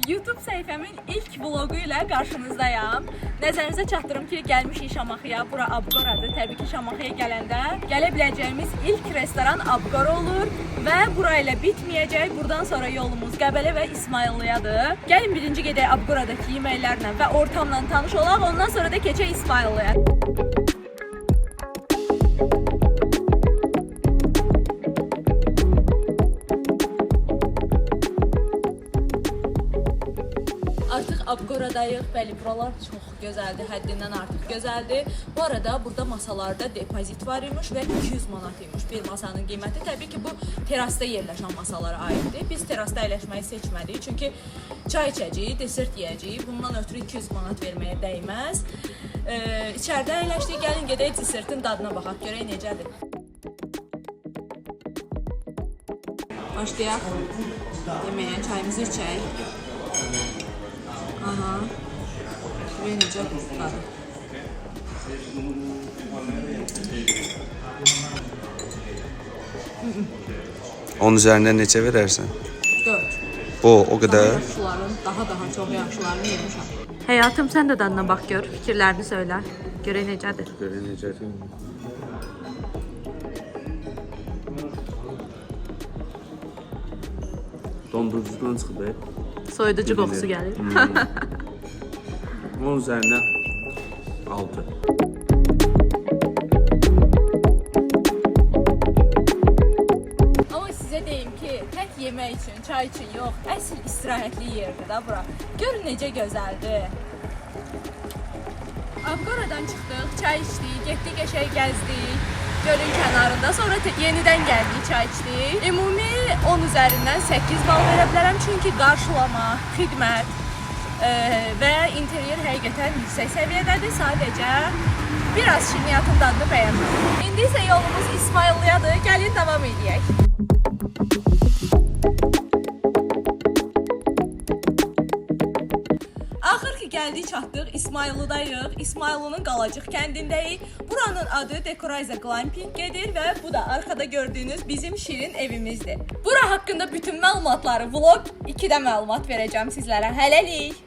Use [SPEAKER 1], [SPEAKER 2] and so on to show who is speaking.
[SPEAKER 1] YouTube səhifəmin ilk vlogu ilə qarşınızdayam. Nəzərinizə çatdırım ki, gəlmişik Şamaxıya. Bura Abqoradır. Təbii ki, Şamaxıya gələndə gələ biləcəyimiz ilk restoran Abqora olur və bura ilə bitməyəcək. Buradan sonra yolumuz Qəbələ və İsmayıllıyadır. Gəlin birinci gedək Abqoradakı yeməklərlə və ortamla tanış olaq. Ondan sonra da keçək İsmayıllıya. Artıq Abqoradayıq. Bəli, buralar çox gözəldir, həddindən artıq gözəldir. Bu arada burada masalarda depozit var imiş və 200 manat imiş bir masanın qiyməti. Təbii ki, bu terasda yerləşən masalara aiddir. Biz terasda əyləşməyi seçmədik, çünki çay içəcəyik, desert yeyəcəyik. Bundan ötürü 200 manat verməyə dəyməz. İçəridə əyləşdik, gəlin gedək desertin dadına baxaq, görək necədir. Başlayaq. Yeməyə çayımızı içək. Aha. Buraya necə qurtladı.
[SPEAKER 2] Onun üzərindən neçə verərsən?
[SPEAKER 1] 4.
[SPEAKER 2] Bu o qədər.
[SPEAKER 1] Yaşlıların, daha çox yaşlılarını yemişəm. Həyatım, sən də dadına bax gör, fikirlərini söylə. Görək necədir.
[SPEAKER 2] Görək necədir. Dondurucudan çıxdı.
[SPEAKER 1] Soyuducu qoxusu gəlir.
[SPEAKER 2] Onun üzərinə 6.
[SPEAKER 1] Amma sizə deyim ki, tək yemək üçün, çay üçün yox, əsl istirahətli yerdir da bura. Görün necə gözəldir. Abqoradan çıxdıq, çay içdik, getdik qəşəng gəzdik. Gölün kənarında, sonra yenidən gəldik, çay içdik. Ümumi 10 üzərindən 8 bal verə bilərəm, çünki qarşılama, xidmət və interyer həqiqətən yüksək səviyyədədir. Sadəcə biraz şirniyyatın dadını bəyənmədim. İndi isə yolumuz İsmayıllıyadır, gəlin davam edək. Axır ki gəldik, çatdıq, İsmayıllıdayıq. İsmayıllının Qalacıq kəndindəyik. Buranın adı Dekorayza Glamping gedir və bu da arkada gördüyünüz bizim şirin evimizdir. Bura haqqında bütün məlumatları vlog 2-də məlumat verəcəm sizlərə. Hələlik!